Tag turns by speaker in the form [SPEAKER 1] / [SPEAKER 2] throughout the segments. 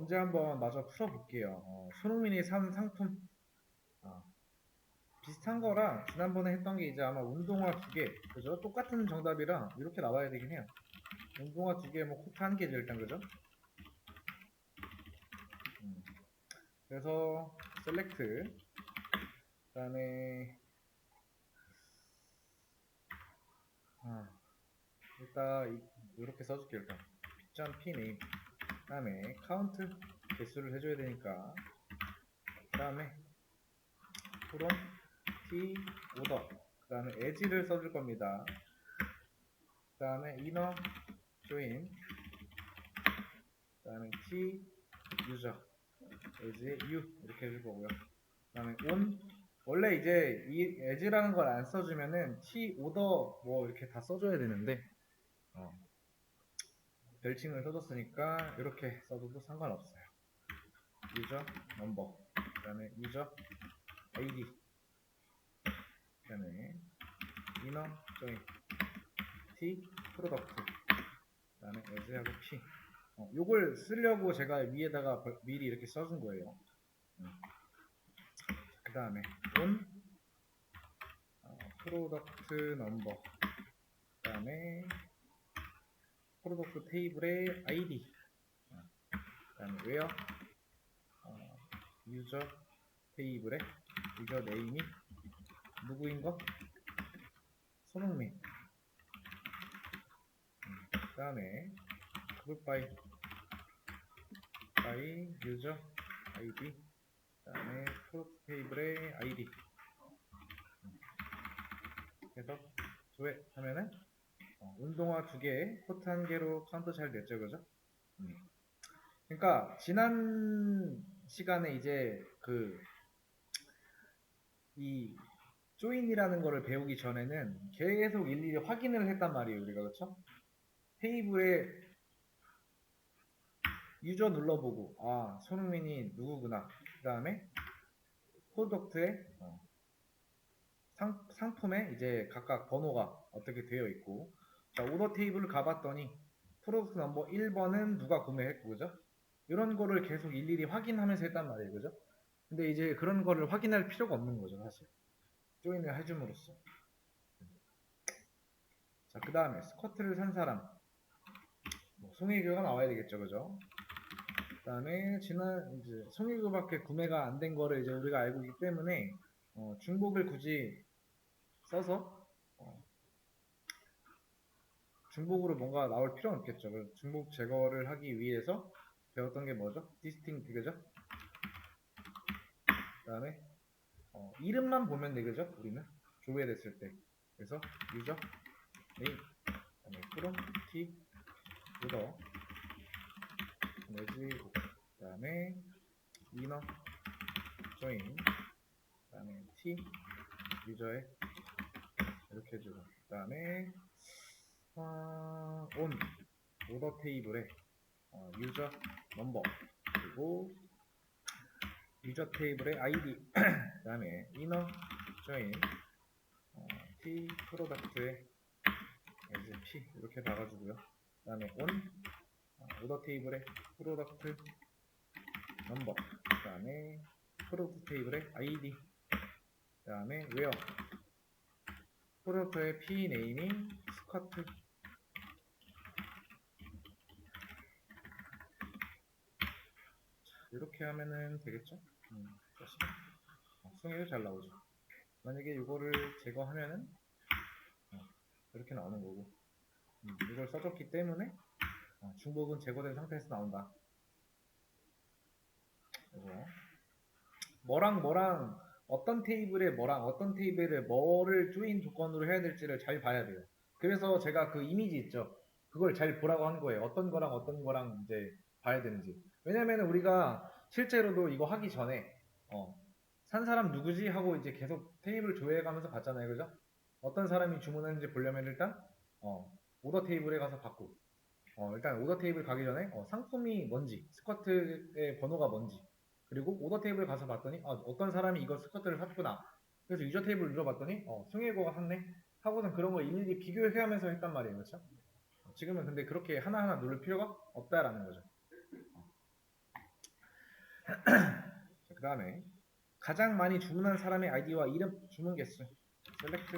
[SPEAKER 1] 문제 한번 마저 풀어볼게요. 손흥민이 산 상품 어, 비슷한 거랑 지난번에 했던 게 이제 아마 운동화 2개, 그죠? 똑같은 정답이랑 이렇게 나와야 되긴 해요. 운동화 2개, 뭐 코트 1개죠 일단, 그죠? 음, 그래서 셀렉트, 그다음에 아, 일단 이렇게 써줄게요. 일단 p 네임, 그다음에 카운트 개수를 해줘야 되니까, 그다음에 from t 오더, 그다음에 as를 써줄 겁니다. 그다음에 inner join, 그다음에 t user as u 이렇게 해줄 거고요. 그다음에 on, 원래 이제 이 as라는 걸 안 써주면은 t order 뭐 이렇게 다 써줘야 되는데 별칭을 써줬으니까 이렇게 써도 상관없어요. user number, 그다음에 user id, 그다음에 inner join t product, 그다음에 as하고 p. 요걸 쓰려고 제가 위에다가 미리 이렇게 써준 거예요. 그 다음에 on 프로덕트 넘버, 그 다음에 프로덕트 테이블의 ID, 그 다음에 where 유저 테이블의 유저 네임이 누구인 것? 손흥민. 그 다음에 그룹 바이 유저 ID, 그 다음에 프로덕트 테이블의 ID 해서 조회 하면은 운동화 2개, 코트 1개로 카운트 잘 됐죠, 그죠? 그러니까 지난 시간에 이제 이 조인이라는 거를 배우기 전에는 계속 일일이 확인을 했단 말이에요, 우리가. 그렇죠? 테이블에 유저 눌러보고, 아, 손흥민이 누구구나. 그 다음에 프로덕트에 상품에 이제 각각 번호가 어떻게 되어 있고, 자, 오더 테이블을 가봤더니 프로덕트 넘버 1번은 누가 구매했고, 그죠? 이런 거를 계속 일일이 확인하면서 했단 말이에요, 그죠? 근데 이제 그런 거를 확인할 필요가 없는 거죠, 사실. 조인을 해줌으로써. 자, 그 다음에 스쿼트를 산 사람, 뭐 송혜교가 나와야 되겠죠, 그죠? 그 다음에 지난 이제 송혜교밖에 구매가 안 된 거를 이제 우리가 알고 있기 때문에 중복을 굳이 써서 중복으로 뭔가 나올 필요는 없겠죠. 그래서 중복 제거를 하기 위해서 배웠던 게 뭐죠? 디스팅트, 그죠? 그 다음에 이름만 보면 되겠죠? 우리는 조회됐을 때. 그래서 유저 네임, 그다음에 프롬 t 오더 매지, 그 다음에 이너 조인, 그 다음에 t 유저에 이렇게 해주고, 그 다음에 온 오더 테이블에 유저 넘버, 그리고 유저 테이블의 ID, 그 다음에 이너 조인 t 프로덕트의 as p 이렇게 봐가지고요. 그 다음에 온 오더 테이블의 프로덕트 넘버, 그 다음에 프로덕트 테이블의 ID, 그 다음에 where 프로덕트의 p 네이밍 스쿼트. 이렇게 하면은 되겠죠? 승률이 잘 나오죠. 만약에 이거를 제거하면은 이렇게 나오는 거고, 이걸 써줬기 때문에 중복은 제거된 상태에서 나온다. 그래서 뭐랑 어떤 테이블에 뭐랑 어떤 테이블에 뭐를 조인 조건으로 해야 될지를 잘 봐야 돼요. 그래서 제가 그 이미지 있죠. 그걸 잘 보라고 한 거예요. 어떤 거랑 어떤 거랑 이제 봐야 되는지. 왜냐면 우리가 실제로도 이거 하기 전에 산 사람 누구지 하고 이제 계속 테이블 조회해 가면서 봤잖아요. 그죠? 어떤 사람이 주문했는지 보려면 일단 오더 테이블에 가서 봤고, 일단 오더 테이블 가기 전에 상품이 뭔지, 스쿼트의 번호가 뭔지, 그리고 오더 테이블 가서 봤더니 어떤 사람이 이거 스쿼트를 샀구나. 그래서 유저 테이블 눌러봤더니 송혜교가 샀네 하고선 그런 거 일일이 비교해가면서 했단 말이에요. 그렇죠? 지금은 근데 그렇게 하나하나 누를 필요가 없다라는 거죠. 그 다음에 가장 많이 주문한 사람의 아이디와 이름 주문 개수 셀렉트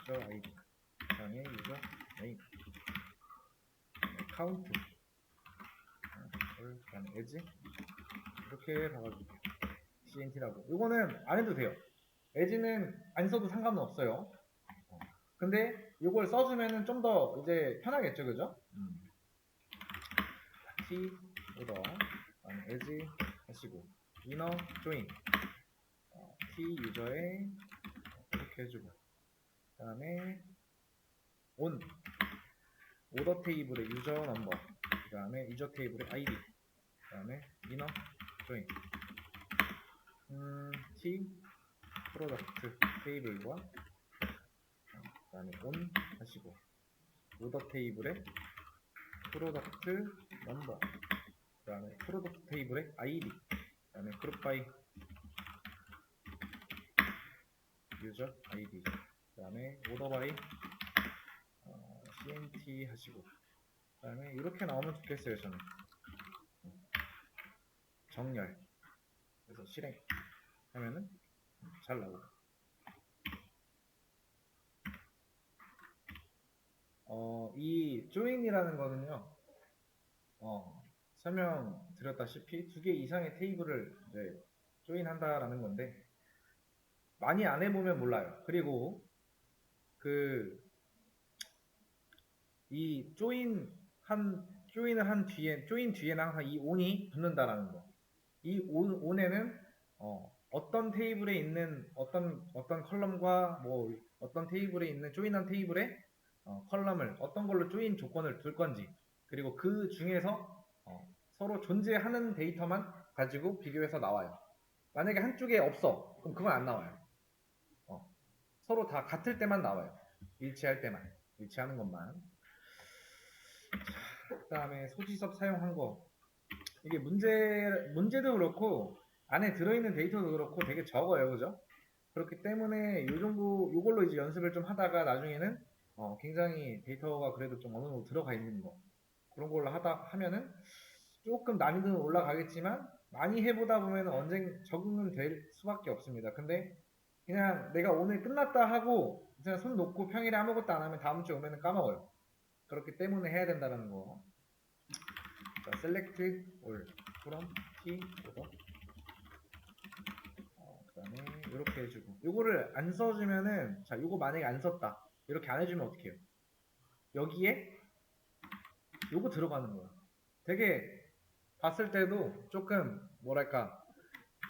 [SPEAKER 1] 유저 아이디 그 다음에 유저 네임 카운트 그 다음에 에지 이렇게 박아줄게요. CNT라고 이거는 안 해도 돼요. 에지는 안 써도 상관은 없어요. 근데 이걸 써주면은 좀 더 이제 편하겠죠, 그죠? T 오더 그다음에 as 하시고 inner join T 유저에 이렇게 해주고 그다음에 on 오더 테이블의 유저 넘버 그다음에 유저 테이블의 ID 그다음에 inner join T 프로덕트 테이블과 그다음에 on 하시고 오더 테이블의 프로덕트 넘버 그 다음에 프로덕트 테이블의 ID 그 다음에 그룹 바이 유저 ID 그 다음에 오더 바이 CNT 하시고 그 다음에 이렇게 나오면 좋겠어요. 저는 정렬 그래서 실행 하면은 잘 나오고 이 join이라는 거는요 설명드렸다시피 2개 이상의 테이블을 이제 join 한다라는 건데 많이 안 해보면 몰라요. 그리고 이 조인을 한 뒤에 조인 뒤에는 항상 이 on이 붙는다라는 거. 이 on에는 어떤 테이블에 있는 어떤 컬럼과 뭐 어떤 테이블에 있는 조인한 테이블에 컬럼을 어떤 걸로 조인 조건을 둘 건지 그리고 그 중에서 서로 존재하는 데이터만 가지고 비교해서 나와요. 만약에 한쪽에 없어 그럼 그건 안 나와요. 서로 다 같을 때만 나와요. 일치할 때만 일치하는 것만. 그 다음에 소지섭 사용한 거 이게 문제도 그렇고 안에 들어있는 데이터도 그렇고 되게 적어요, 그죠? 그렇기 때문에 요 정도 요걸로 이제 연습을 좀 하다가 나중에는 굉장히 데이터가 그래도 좀 어느 정도 들어가 있는 거 그런 걸로 하면은 조금 난이도는 올라가겠지만 많이 해보다 보면 언젠 적응은 될 수밖에 없습니다. 근데 그냥 내가 오늘 끝났다 하고 그냥 손 놓고 평일에 아무것도 안 하면 다음 주에 오면은 까먹어요. 그렇기 때문에 해야 된다는 거. 자, select all from t order 그 다음에 이렇게 해주고 요거를 안 써주면은 자 요거 만약에 안 썼다 이렇게 안 해주면 어떻게 해요? 여기에 요거 들어가는 거야. 되게 봤을 때도 조금 뭐랄까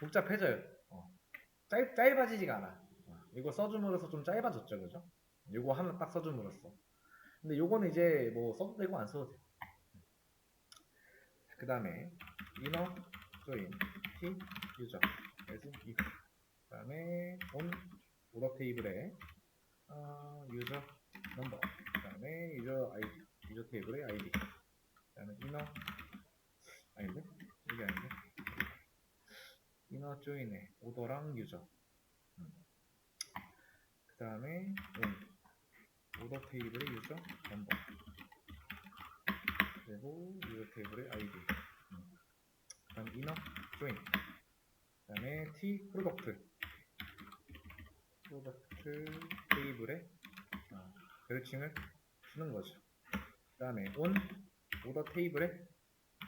[SPEAKER 1] 복잡해져요. 짧아지지가 않아. 이거 써줌으로써 좀 짧아졌죠, 그죠? 요거 하나 딱 써줌으로써. 근데 요거는 이제 뭐 써도 되고 안 써도 돼. 그 다음에 inner join t user as if 그 다음에 on 오더 테이블에 user number 그 다음에 user id user 테이블의 id 그 다음에 inner 아닌데 이게 아닌데 inner join의 오더랑 user 그 다음에 on 오더 테이블의 user number 그리고 user 테이블의 id 그 다음 inner join 그 다음에 t 프로덕트 테이블에 별칭을 주는 거죠. 그 다음에 on 오더 테이블에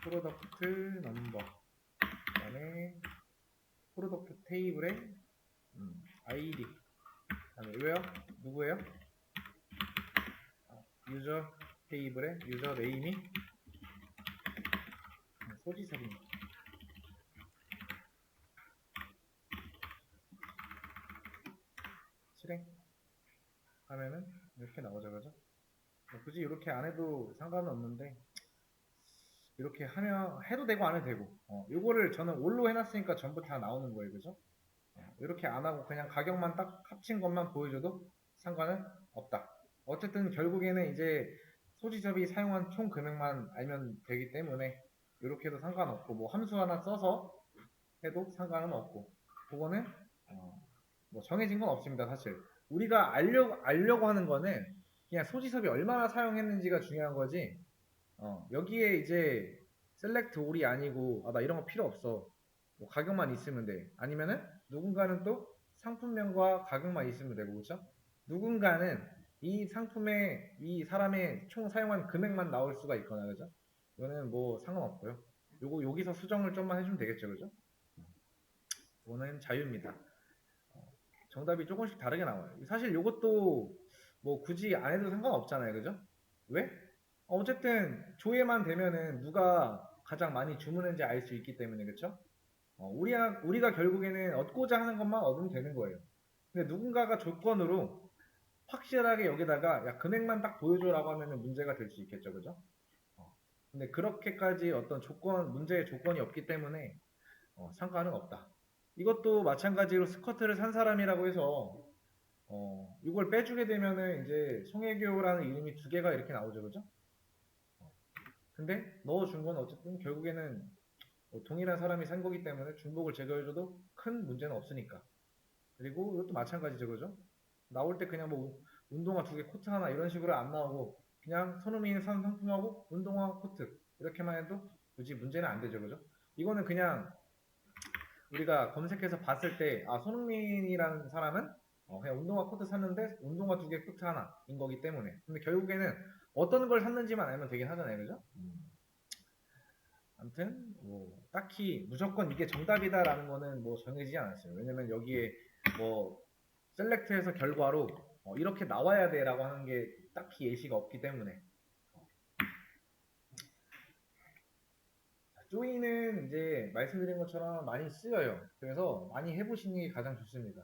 [SPEAKER 1] 프로덕트 넘버 그 다음에 프로덕트 테이블에 id 그 다음에 왜요? 누구예요? 유저 테이블에 유저 네임이 소지섭입니다. 실행 하면은 이렇게 나오죠, 그죠? 굳이 이렇게 안 해도 상관은 없는데 이렇게 하면 해도 되고 안 해도 되고 요거를 저는 올로 해놨으니까 전부 다 나오는 거예요, 그죠? 이렇게 안 하고 그냥 가격만 딱 합친 것만 보여줘도 상관은 없다. 어쨌든 결국에는 이제 소지섭이 사용한 총 금액만 알면 되기 때문에 이렇게 해도 상관없고 뭐 함수 하나 써서 해도 상관은 없고 그거는 뭐 정해진 건 없습니다. 사실 우리가 알려고 하는 거는 그냥 소지섭이 얼마나 사용했는지가 중요한 거지 여기에 이제 셀렉트 올이 아니고 아, 나 이런 거 필요 없어. 뭐 가격만 있으면 돼. 아니면은 누군가는 또 상품명과 가격만 있으면 되고 그렇죠? 누군가는 이 상품에 이 사람의 총 사용한 금액만 나올 수가 있거나 그죠? 이거는 뭐 상관없고요. 요거 여기서 수정을 좀만 해주면 되겠죠, 그죠? 이거는 자유입니다. 정답이 조금씩 다르게 나와요. 사실 요것도 뭐 굳이 안 해도 상관없잖아요, 그죠? 왜? 어쨌든 조회만 되면은 누가 가장 많이 주문했는지 알 수 있기 때문에 그쵸? 우리가 결국에는 얻고자 하는 것만 얻으면 되는 거예요. 근데 누군가가 조건으로 확실하게 여기다가 야 금액만 딱 보여줘라고 하면은 문제가 될 수 있겠죠, 그죠? 어, 근데 그렇게까지 어떤 문제의 조건이 없기 때문에 상관은 없다. 이것도 마찬가지로 스커트를 산 사람이라고 해서 이걸 빼주게 되면은 이제 송혜교라는 이름이 두 개가 이렇게 나오죠, 그죠? 근데 넣어준 건 어쨌든 결국에는 동일한 사람이 산 거기 때문에 중복을 제거해줘도 큰 문제는 없으니까. 그리고 이것도 마찬가지죠, 그죠? 나올 때 그냥 뭐 운동화 두 개, 코트 하나 이런 식으로 안 나오고 그냥 손흥민이 산 상품하고 운동화, 코트 이렇게만 해도 굳이 문제는 안 되죠, 그죠? 이거는 그냥 우리가 검색해서 봤을 때, 아, 손흥민이라는 사람은 그냥 운동화 코트 샀는데 운동화 두 개 코트 하나인 거기 때문에. 근데 결국에는 어떤 걸 샀는지만 알면 되긴 하잖아요, 그죠? 아무튼 뭐 딱히 무조건 이게 정답이다라는 거는 뭐 정해지지 않았어요. 왜냐면 여기에 뭐 셀렉트해서 결과로 이렇게 나와야 돼라고 하는 게 딱히 예시가 없기 때문에. 조이는 이제 말씀드린 것처럼 많이 쓰여요. 그래서 많이 해보시는 게 가장 좋습니다.